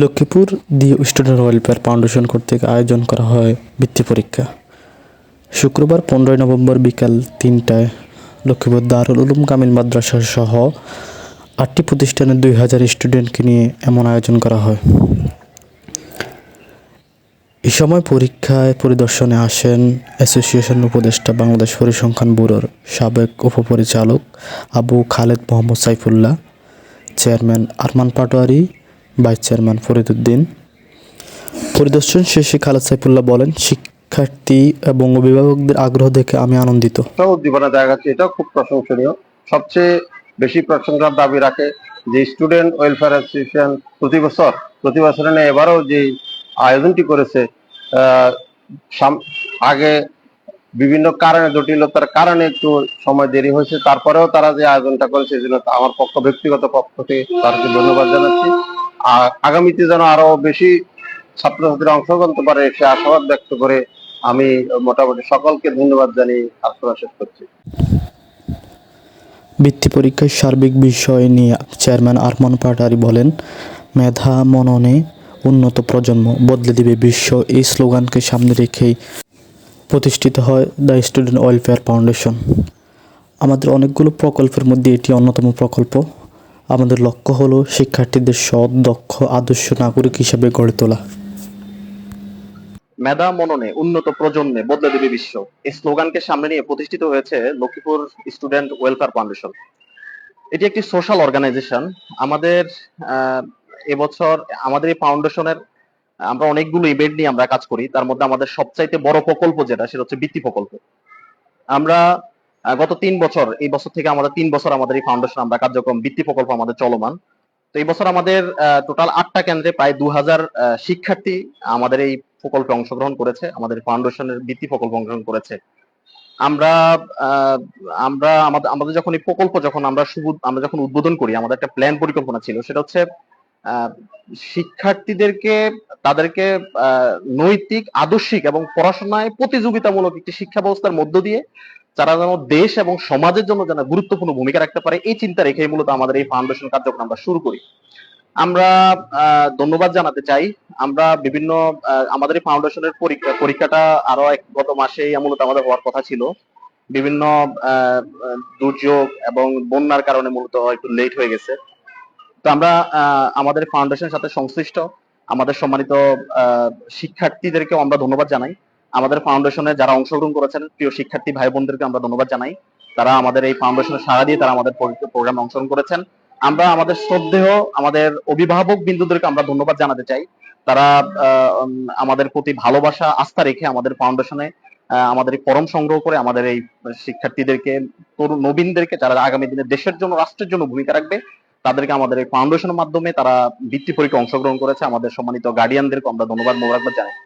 Lakshmipur the student welfare foundation কর্তৃক আয়োজন করা হয় বৃত্তি পরীক্ষা। শুক্রবার 15 নভেম্বর বিকাল 3টায় লক্ষ্মীপুর দারুল উলুম কামিল মাদ্রাসা সহ 8টি প্রতিষ্ঠানের 2000 স্টুডেন্টকে নিয়ে এমন আয়োজন করা হয়। এ সময় পরীক্ষায় পরিদর্শনে আসেন অ্যাসোসিয়েশন উপদেষ্টা বাংলাদেশ পরিসংখ্যান ব্যুরোর সাবেক উপপরিচালক Abu Khaled Mohammad Saifullah, chairman Arman Patwari, vice chairman Farid Uddin. পরিদর্শন শেষে খালেদ সাইফুল্লাহ বলেন, শিক্ষার্থী এবং অভিভাবকদের আগ্রহ দেখে আমি আনন্দিত। উদ্দীপনা দেখা যাচ্ছে, এটা খুব প্রশংসনীয়। সবচেয়ে বেশি প্রশংসার দাবি রাখে যে স্টুডেন্ট ওয়েলফেয়ার অ্যাসোসিয়েশন প্রতি বছর এবারও যে আয়োজনটি করেছে, আগে বিভিন্ন কারণে, জটিলতার কারণে একটু সময় দেরি হয়েছে, তারপরেও তারা যে আয়োজনটা করেছে এই জন্য আমার ব্যক্তিগত পক্ষ থেকে তাদেরকে ধন্যবাদ জানাচ্ছি। আগামীতে যেন আরো বেশি ছাত্রছাত্রীরা অংশগ্রহণ করতে পারে সে আশাবাদ ব্যক্ত করে আমি মোটামুটি সকলকে ধন্যবাদ জানিয়ে আলোচনা শেষ করছি। বৃত্তি পরীক্ষার সার্বিক বিষয় নিয়ে চেয়ারম্যান আরমান পাটোয়ারি বলেন, মেধা মননে উন্নত প্রজন্ম বদলে দিবে বিশ্ব, এই স্লোগানকে সামনে রেখেই প্রতিষ্ঠিত হয় দ্য স্টুডেন্ট ওয়েলফেয়ার ফাউন্ডেশন। আমাদের অনেকগুলো প্রকল্পের মধ্যে এটি অন্যতম প্রকল্প। আমাদের লক্ষ্য হলো শিক্ষার্থীদের সৎ, দক্ষ, আদর্শ নাগরিক হিসেবে গড়ে তোলা। মেধা মননে উন্নত প্রজন্মে বদলে দেবে বিশ্ব, এই স্লোগানকে সামনে নিয়ে প্রতিষ্ঠিত হয়েছে লক্ষ্মীপুর স্টুডেন্ট ওয়েলফেয়ার ফাউন্ডেশন। এটি একটি সোশ্যাল অর্গানাইজেশন। আমাদের এবছর আমাদের এই ফাউন্ডেশনের আমরা অনেকগুলো ইভেন্ট নিয়ে আমরা কাজ করি। তার মধ্যে আমাদের সবচাইতে বড় প্রকল্প যেটা, সেটা হচ্ছে বৃত্তি প্রকল্প। আমরা গত 3 বছর, এই বছর থেকে আমাদের 3 বছর আমাদের এই ফাউন্ডেশন আমরা কার্যক্রম বৃত্তি প্রকল্প আমাদের চলমান। তো এই বছর আমাদের টোটাল 8টা কেন্দ্রে প্রায় 2000 শিক্ষার্থী আমাদের এই প্রকল্পে অংশগ্রহণ করেছে, আমাদের ফাউন্ডেশনের বৃত্তি প্রকল্পে অংশগ্রহণ করেছে। আমরা আমাদের যখন এই প্রকল্প আমরা যখন উদ্বোধন করি, আমাদের একটা প্ল্যান পরিকল্পনা ছিল, সেটা হচ্ছে শিক্ষার্থীদেরকে তাদেরকে নৈতিক, আদর্শিক এবং পড়াশোনায় প্রতিযোগিতামূলক একটি শিক্ষা ব্যবস্থার মধ্য দিয়ে যারা যেন দেশ এবং সমাজের জন্য যেন গুরুত্বপূর্ণ ভূমিকা রাখতে পারে, এই চিন্তা রেখে মূলত আমাদের এই ফাউন্ডেশন কার্যক্রম আমরা শুরু করি। আমরা ধন্যবাদ জানাতে চাই। আমরা বিভিন্ন আমাদের এই ফাউন্ডেশনের পরীক্ষাটা আরো গত মাসেই মূলত আমাদের হওয়ার কথা ছিল। বিভিন্ন দুর্যোগ এবং বন্যার কারণে মূলত একটু লেট হয়ে গেছে। তো আমরা আমাদের ফাউন্ডেশনের সাথে সংশ্লিষ্ট আমাদের সম্মানিত শিক্ষার্থীদেরকে আমরা ধন্যবাদ জানাই। আমাদের ফাউন্ডেশনে যারা অংশগ্রহণ করেছেন প্রিয় শিক্ষার্থী ভাই বোনদেরকে আমরা ধন্যবাদ জানাই। তারা আমাদের এই ফাউন্ডেশনের সাড়া দিয়ে তারা আমাদের প্রোগ্রামে অংশগ্রহণ করেছেন। আমরা আমাদের শ্রদ্ধেয় আমাদের অভিভাবক বিন্দুদেরকে আমরা ধন্যবাদ জানাতে চাই। তারা আমাদের প্রতি ভালোবাসা, আস্থা রেখে আমাদের ফাউন্ডেশনে আমাদের এই ফরম সংগ্রহ করে আমাদের এই শিক্ষার্থীদেরকে, তরুণ নবীনদেরকে যারা আগামী দিনে দেশের জন্য, রাষ্ট্রের জন্য ভূমিকা রাখবে, তাদেরকে আমাদের এই ফাউন্ডেশনের মাধ্যমে তারা বৃত্তি পরীক্ষায় অংশগ্রহণ করেছে। আমাদের সম্মানিত গার্ডিয়ানদেরকে আমরা ধন্যবাদ মোবারকবাদ জানাই।